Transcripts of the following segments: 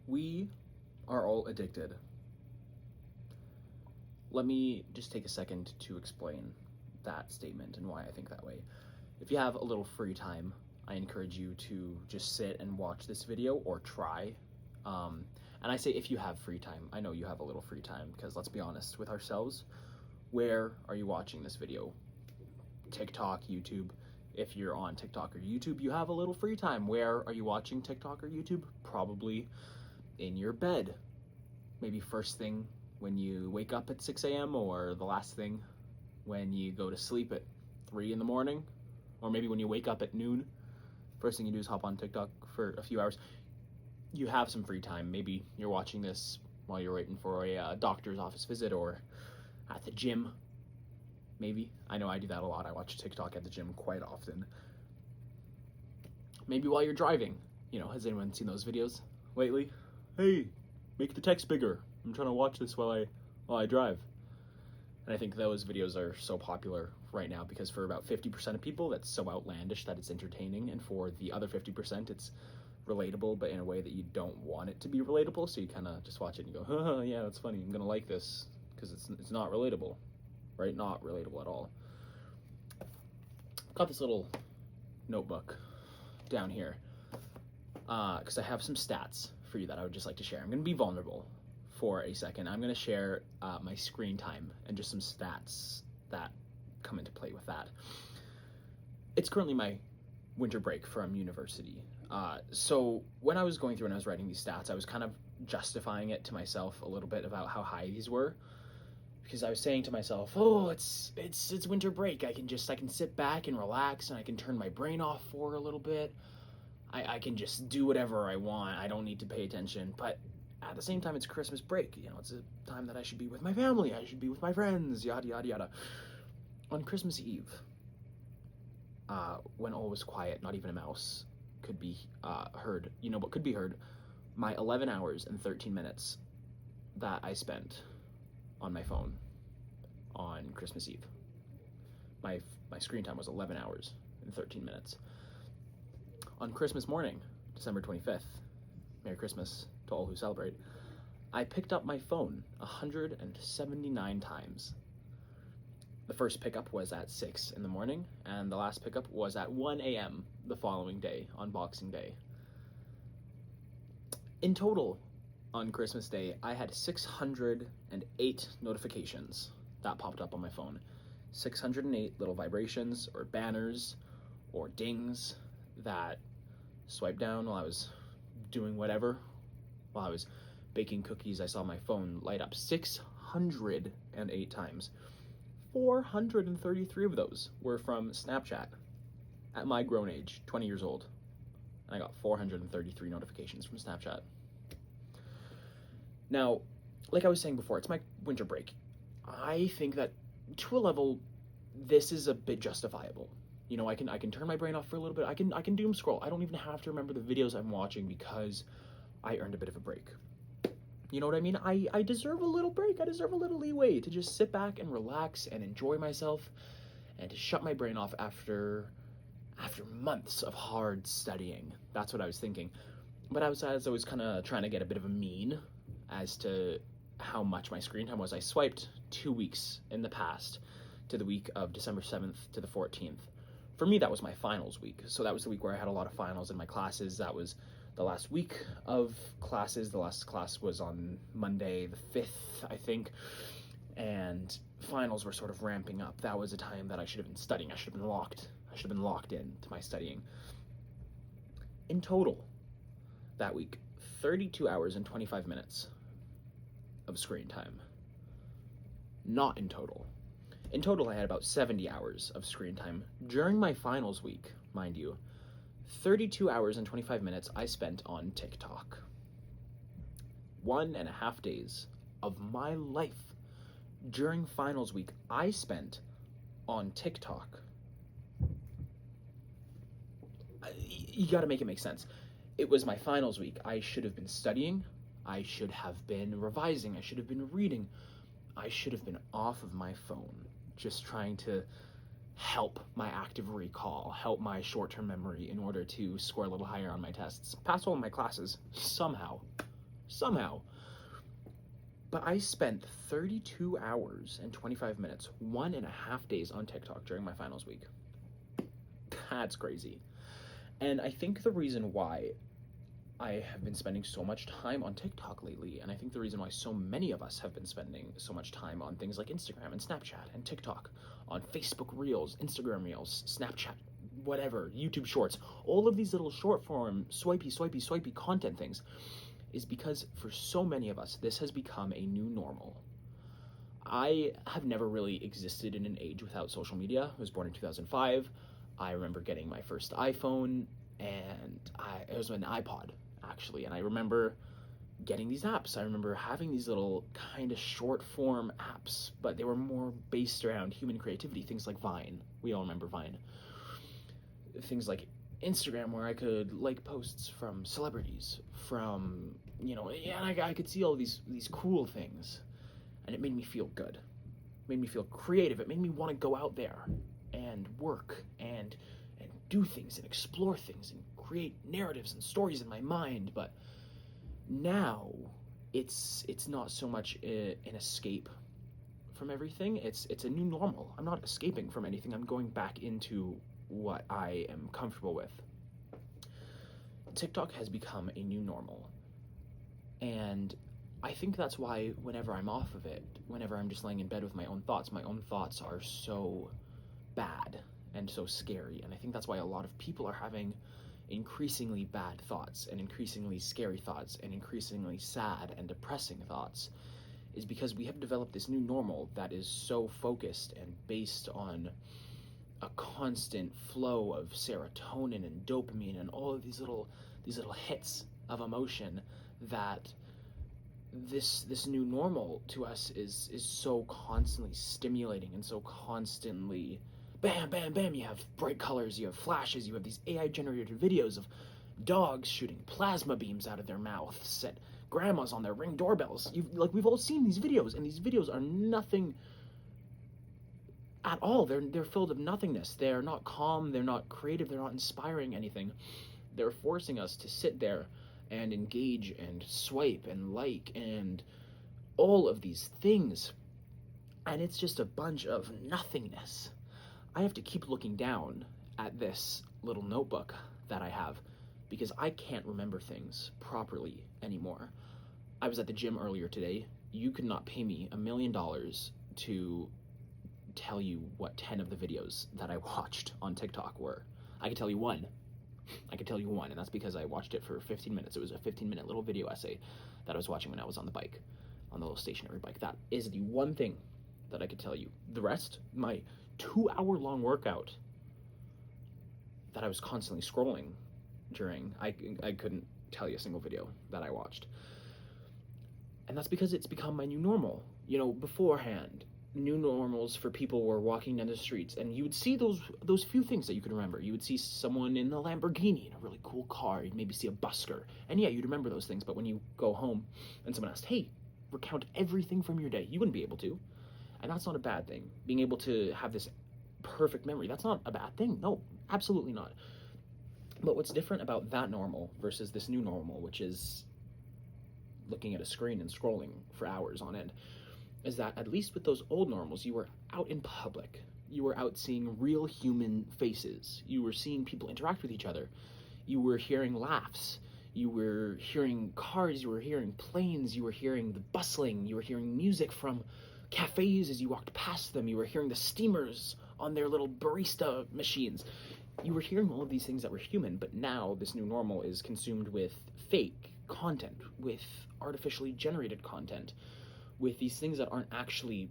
We are all addicted. Let me just take a second to explain that statement and why I think that way. If you have a little free time, I encourage you to just sit and watch this video or try. And I say if you have free time, I know you have a little free time because let's be honest with ourselves. Where are you watching this video? TikTok, YouTube. If you're on TikTok or YouTube, you have a little free time. Where are you watching TikTok or YouTube? Probably in your bed. Maybe first thing when you wake up at 6 a.m. or the last thing when you go to sleep at 3 in the morning, or maybe when you wake up at noon. First thing you do is hop on TikTok for a few hours. You have some free time. Maybe you're watching this while you're waiting for a doctor's office visit or at the gym. Maybe. I know I do that a lot. I watch TikTok at the gym quite often. Maybe while you're driving. Has anyone seen those videos lately? Hey, make the text bigger. I'm trying to watch this while I drive. And I think those videos are so popular right now because for about 50% of people, that's so outlandish that it's entertaining. And for the other 50%, it's relatable, but in a way that you don't want it to be relatable. So you kind of just watch it and you go, yeah, that's funny. I'm going to like this because it's not relatable, right? Not relatable at all. Got this little notebook down here because I have some stats for you that I would just like to share. I'm going to be vulnerable for a second. I'm going to share my screen time and just some stats that come into play with that. It's currently my winter break from university. So when I was going through and I was writing these stats, I was kind of justifying it to myself a little bit about how high these were. Because I was saying to myself, oh, it's winter break. I can sit back and relax and I can turn my brain off for a little bit. I can just do whatever I want. I don't need to pay attention. But at the same time, it's Christmas break. It's a time that I should be with my family. I should be with my friends, yada, yada, yada. On Christmas Eve, when all was quiet, not even a mouse could be heard. What could be heard? My 11 hours and 13 minutes that I spent on my phone on Christmas Eve. My screen time was 11 hours and 13 minutes. On Christmas morning, December 25th, Merry Christmas to all who celebrate, I picked up my phone 179 times. The first pickup was at 6 in the morning, and the last pickup was at 1 a.m. the following day, on Boxing Day. In total, on Christmas Day, I had 608 notifications that popped up on my phone. 608 little vibrations or banners or dings that swiped down while I was doing whatever. While I was baking cookies, I saw my phone light up 608 times. 433 of those were from Snapchat at my grown age, 20 years old. And I got 433 notifications from Snapchat. Now, like I was saying before, it's my winter break. I think that to a level, this is a bit justifiable. I can turn my brain off for a little bit. I can doom scroll. I don't even have to remember the videos I'm watching because I earned a bit of a break. You know what I mean? I deserve a little break. I deserve a little leeway to just sit back and relax and enjoy myself and to shut my brain off after months of hard studying. That's what I was thinking. But as I was kind of trying to get a bit of a mean as to how much my screen time was, I swiped 2 weeks in the past to the week of December 7th to the 14th. For me, that was my finals week. So that was the week where I had a lot of finals in my classes. That was the last week of classes. The last class was on Monday the 5th, I think. And finals were sort of ramping up. That was a time that I should have been studying. I should have been locked in to my studying. In total, that week, 32 hours and 25 minutes of screen time. Not in total. In total, I had about 70 hours of screen time during my finals week, mind you. 32 hours and 25 minutes I spent on TikTok. 1.5 days of my life during finals week I spent on TikTok. You gotta make it make sense. It was my finals week. I should have been studying. I should have been revising. I should have been reading. I should have been off of my phone, just trying to help my active recall, help my short-term memory in order to score a little higher on my tests, pass all of my classes somehow. somehow. But I spent 32 hours and 25 minutes, 1.5 days on TikTok during my finals week. That's crazy. And I think the reason why I have been spending so much time on TikTok lately, and I think the reason why so many of us have been spending so much time on things like Instagram and Snapchat and TikTok, on Facebook Reels, Instagram Reels, Snapchat, whatever, YouTube Shorts, all of these little short form, swipey content things, is because for so many of us, this has become a new normal. I have never really existed in an age without social media. I was born in 2005. I remember getting my first iPhone, and it was an iPod, actually, and I remember getting these apps. I remember having these little kind of short form apps, but they were more based around human creativity, things like Vine. We all remember Vine. Things like Instagram, where I could like posts from celebrities, from, and I could see all these cool things, and it made me feel good. It made me feel creative. It made me want to go out there and work and do things and explore things and create narratives and stories in my mind. But now it's not so much an escape from everything. It's a new normal. I'm not escaping from anything. I'm going back into what I am comfortable with. TikTok has become a new normal, and I think that's why whenever I'm off of it, whenever I'm just laying in bed with my own thoughts are so bad and so scary. And I think that's why a lot of people are having increasingly bad thoughts and increasingly scary thoughts and increasingly sad and depressing thoughts, is because we have developed this new normal that is so focused and based on a constant flow of serotonin and dopamine and all of these little hits of emotion, that this new normal to us is so constantly stimulating and so constantly bam, bam, bam. You have bright colors, you have flashes, you have these AI generated videos of dogs shooting plasma beams out of their mouths at grandmas on their Ring doorbells. We've all seen these videos, and these videos are nothing at all. They're filled with nothingness. They're not calm, they're not creative, they're not inspiring anything. They're forcing us to sit there and engage and swipe and like and all of these things. And it's just a bunch of nothingness. I have to keep looking down at this little notebook that I have because I can't remember things properly anymore. I was at the gym earlier today. You could not pay me $1 million to tell you what 10 of the videos that I watched on TikTok were. I could tell you one. And that's because I watched it for 15 minutes. It was a 15-minute little video essay that I was watching when I was on the bike, on the little stationary bike. That is the one thing that I could tell you. The rest, my 2-hour-long workout that I was constantly scrolling during, I couldn't tell you a single video that I watched. And that's because it's become my new normal. Beforehand, new normals for people were walking down the streets, and you would see those few things that you could remember. You would see someone in a Lamborghini in a really cool car. You'd maybe see a busker, and yeah, you'd remember those things. But when you go home and someone asked, hey, recount everything from your day, you wouldn't be able to. And that's not a bad thing. Being able to have this perfect memory, that's not a bad thing. No, absolutely not. But what's different about that normal versus this new normal, which is looking at a screen and scrolling for hours on end, is that at least with those old normals, you were out in public. You were out seeing real human faces. You were seeing people interact with each other. You were hearing laughs. You were hearing cars. You were hearing planes. You were hearing the bustling. You were hearing music from cafes as you walked past them. You were hearing the steamers on their little barista machines. You were hearing all of these things that were human, but now this new normal is consumed with fake content, with artificially generated content, with these things that aren't actually,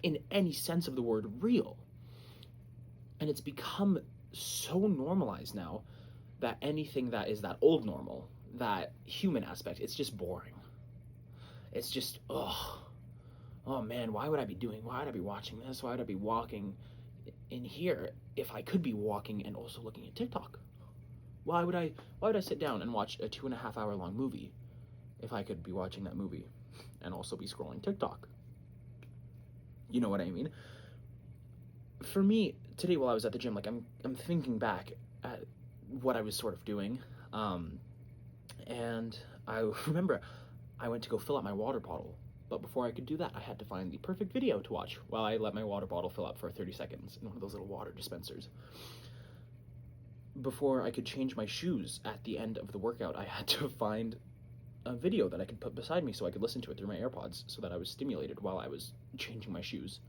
in any sense of the word, real. And it's become so normalized now that anything that is that old normal, that human aspect, it's just boring. It's just, oh man, why would I be watching this? Why would I be walking in here if I could be walking and also looking at TikTok? Why would I sit down and watch a 2.5 hour long movie if I could be watching that movie and also be scrolling TikTok? You know what I mean? For me, today while I was at the gym, I'm thinking back at what I was sort of doing, and I remember I went to go fill up my water bottle. But before I could do that, I had to find the perfect video to watch while I let my water bottle fill up for 30 seconds in one of those little water dispensers. Before I could change my shoes at the end of the workout, I had to find a video that I could put beside me so I could listen to it through my AirPods so that I was stimulated while I was changing my shoes.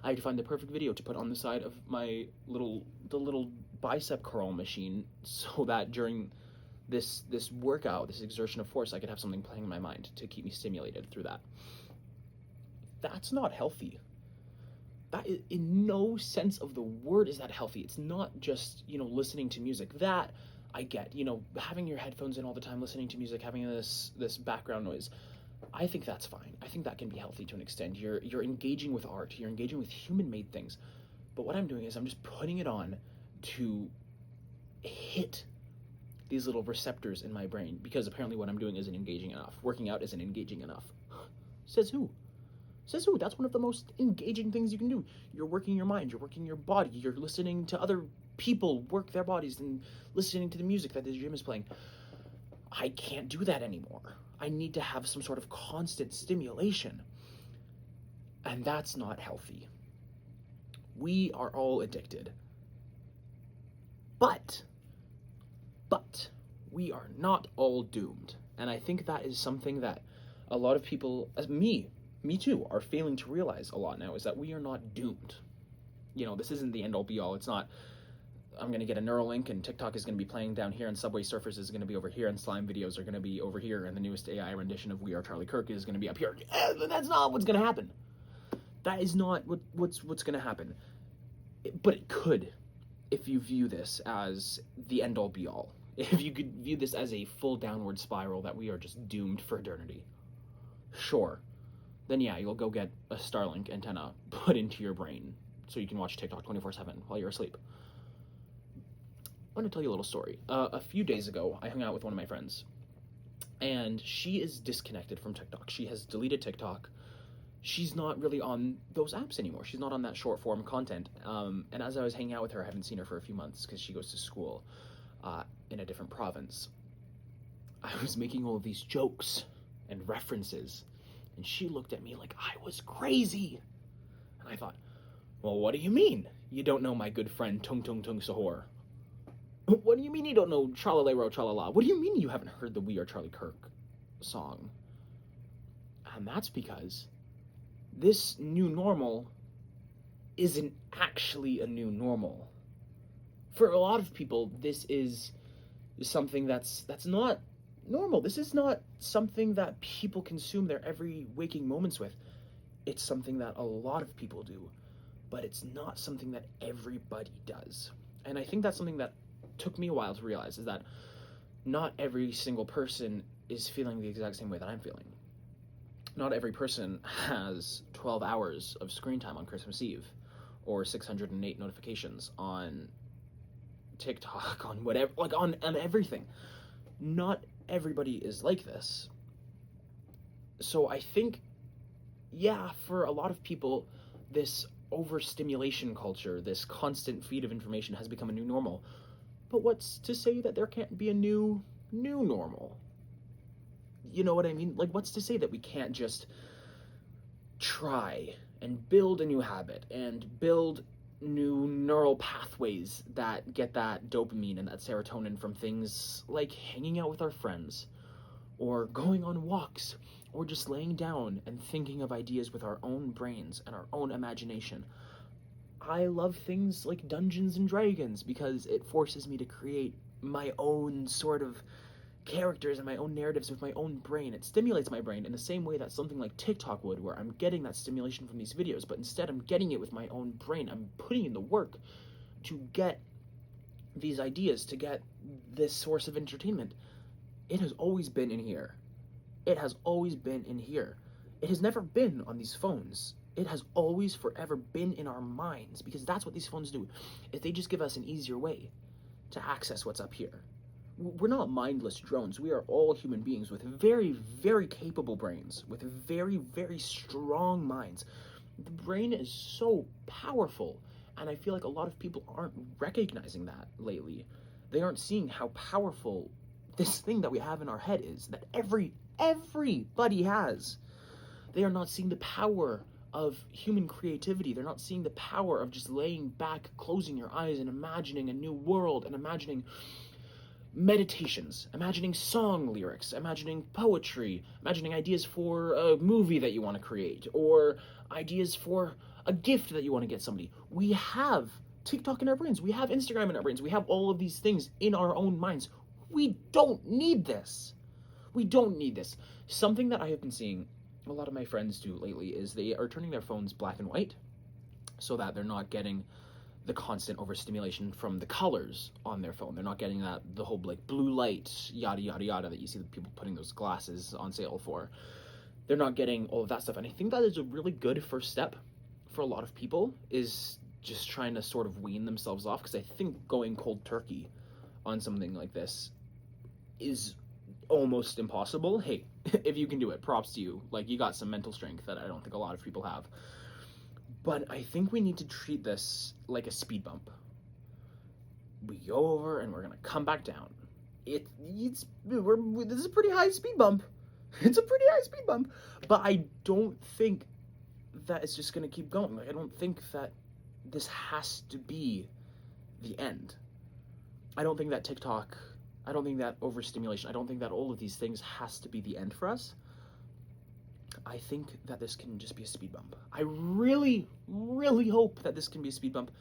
I had to find the perfect video to put on the side of the little bicep curl machine so that during this workout, this exertion of force, I could have something playing in my mind to keep me stimulated through that. That's not healthy. That is, in no sense of the word is that healthy. It's not just, listening to music. That I get, having your headphones in all the time, listening to music, having this background noise. I think that's fine. I think that can be healthy to an extent. You're engaging with art. You're engaging with human-made things. But what I'm doing is I'm just putting it on to hit these little receptors in my brain, because apparently what I'm doing isn't engaging enough. Working out isn't engaging enough. Says who? Says who? That's one of the most engaging things you can do. You're working your mind, you're working your body, you're listening to other people work their bodies and listening to the music that the gym is playing. I can't do that anymore. I need to have some sort of constant stimulation. And that's not healthy. We are all addicted. But we are not all doomed. And I think that is something that a lot of people, as me too, are failing to realize a lot now, is that we are not doomed. This isn't the end all be all. It's not, I'm going to get a Neuralink and TikTok is going to be playing down here and Subway Surfers is going to be over here and slime videos are going to be over here and the newest AI rendition of We Are Charlie Kirk is going to be up here. That's not what's going to happen. That is not what's going to happen. But it could, if you view this as the end all be all. If you could view this as a full downward spiral that we are just doomed for eternity. Sure. Then yeah, you'll go get a Starlink antenna put into your brain so you can watch TikTok 24/7 while you're asleep. I want to tell you a little story. A few days ago, I hung out with one of my friends, and she is disconnected from TikTok. She has deleted TikTok. She's not really on those apps anymore. She's not on that short form content. And as I was hanging out with her, I haven't seen her for a few months because she goes to school in a different province. I was making all of these jokes and references, and she looked at me like I was crazy. And I thought, well, what do you mean? You don't know my good friend Tung Tung Tung Sahor? What do you mean you don't know Tralalero Tralala? What do you mean you haven't heard the We Are Charlie Kirk song? And that's because this new normal isn't actually a new normal. For a lot of people, this is something that's not normal. This is not something that people consume their every waking moments with. It's something that a lot of people do, but it's not something that everybody does. And I think that's something that took me a while to realize, is that not every single person is feeling the exact same way that I'm feeling. Not every person has 12 hours of screen time on Christmas Eve, or 608 notifications on TikTok, on whatever, like on everything. Not everybody is like this. So I think, yeah, for a lot of people, this overstimulation culture, this constant feed of information has become a new normal. But what's to say that there can't be a new normal? You know what I mean? Like, what's to say that we can't just try and build a new habit and build new neural pathways that get that dopamine and that serotonin from things like hanging out with our friends, or going on walks, or just laying down and thinking of ideas with our own brains and our own imagination. I love things like Dungeons and Dragons because it forces me to create my own sort of characters and my own narratives with my own brain. It stimulates my brain in the same way that something like TikTok would, where I'm getting that stimulation from these videos, but instead I'm getting it with my own brain. I'm putting in the work to get these ideas, to get this source of entertainment. It has always been in here. It has always been in here. It has never been on these phones. It has always forever been in our minds, because that's what these phones do. If they just give us an easier way to access what's up here. We're not mindless drones. We are all human beings with very, very capable brains, with very, very strong minds. The brain is so powerful, and I feel like a lot of people aren't recognizing that lately. They aren't seeing how powerful this thing that we have in our head is that everybody has. They are not seeing the power of human creativity. They're not seeing the power of just laying back, closing your eyes, and imagining a new world, and imagining meditations, imagining song lyrics, imagining poetry, imagining ideas for a movie that you want to create, or ideas for a gift that you want to get somebody. We have TikTok in our brains. We have Instagram in our brains. We have all of these things in our own minds. We don't need this. We don't need this. Something that I have been seeing a lot of my friends do lately is they are turning their phones black and white so that they're not getting the constant overstimulation from the colors on their phone. They're not getting the whole like blue light, yada, yada, yada, that you see people putting those glasses on sale for. They're not getting all of that stuff. And I think that is a really good first step for a lot of people, is just trying to sort of wean themselves off, because I think going cold turkey on something like this is almost impossible. Hey, if you can do it, props to you. Like, you got some mental strength that I don't think a lot of people have. But I think we need to treat this like a speed bump. We go over and we're gonna come back down. This is a pretty high speed bump. It's a pretty high speed bump. But I don't think that it's just gonna keep going. Like, I don't think that this has to be the end. I don't think that TikTok, I don't think that overstimulation, I don't think that all of these things has to be the end for us. I think that this can just be a speed bump. I really, really hope that this can be a speed bump,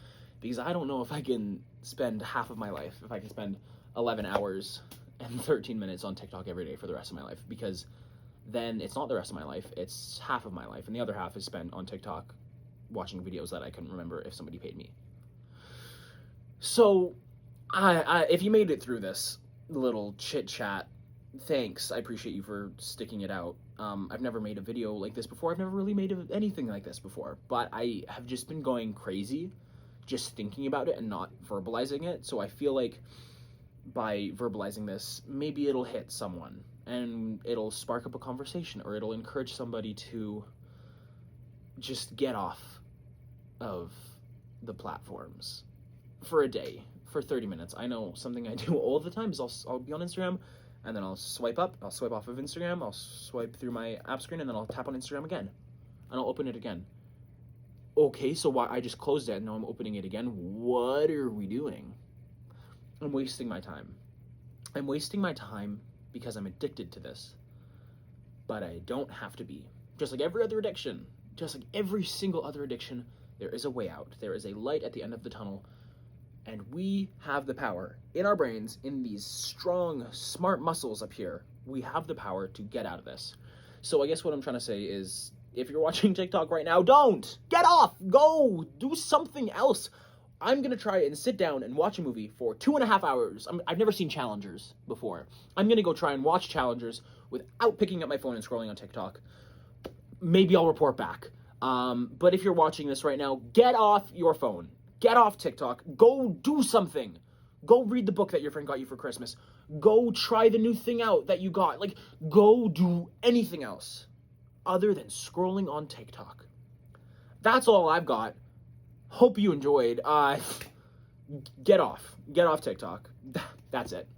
because I don't know if I can spend half of my life, if I can spend 11 hours and 13 minutes on TikTok every day for the rest of my life, because then it's not the rest of my life, it's half of my life, and the other half is spent on TikTok watching videos that I couldn't remember if somebody paid me. So, if you made it through this little chit chat, thanks. I appreciate you for sticking it out. I've never made a video like this before. I've never really made anything like this before, but I have just been going crazy just thinking about it and not verbalizing it. So I feel like by verbalizing this, maybe it'll hit someone and it'll spark up a conversation, or it'll encourage somebody to just get off of the platforms for a day, for 30 minutes. I know something I do all the time is I'll be on Instagram, and then I'll swipe up, I'll swipe off of Instagram, I'll swipe through my app screen, and then I'll tap on Instagram again, and I'll open it again. Okay, so why I just closed it, and now I'm opening it again. What are we doing? I'm wasting my time. I'm wasting my time because I'm addicted to this. But I don't have to be. Just like every other addiction, just like every single other addiction, there is a way out. There is a light at the end of the tunnel. And we have the power in our brains, in these strong, smart muscles up here. We have the power to get out of this. So I guess what I'm trying to say is, if you're watching TikTok right now, don't! Get off! Go! Do something else! I'm gonna try and sit down and watch a movie for 2.5 hours. I've never seen Challengers before. I'm gonna go try and watch Challengers without picking up my phone and scrolling on TikTok. Maybe I'll report back. But if you're watching this right now, get off your phone. Get off TikTok. Go do something. Go read the book that your friend got you for Christmas. Go try the new thing out that you got. Like, go do anything else other than scrolling on TikTok. That's all I've got. Hope you enjoyed. Get off. Get off TikTok. That's it.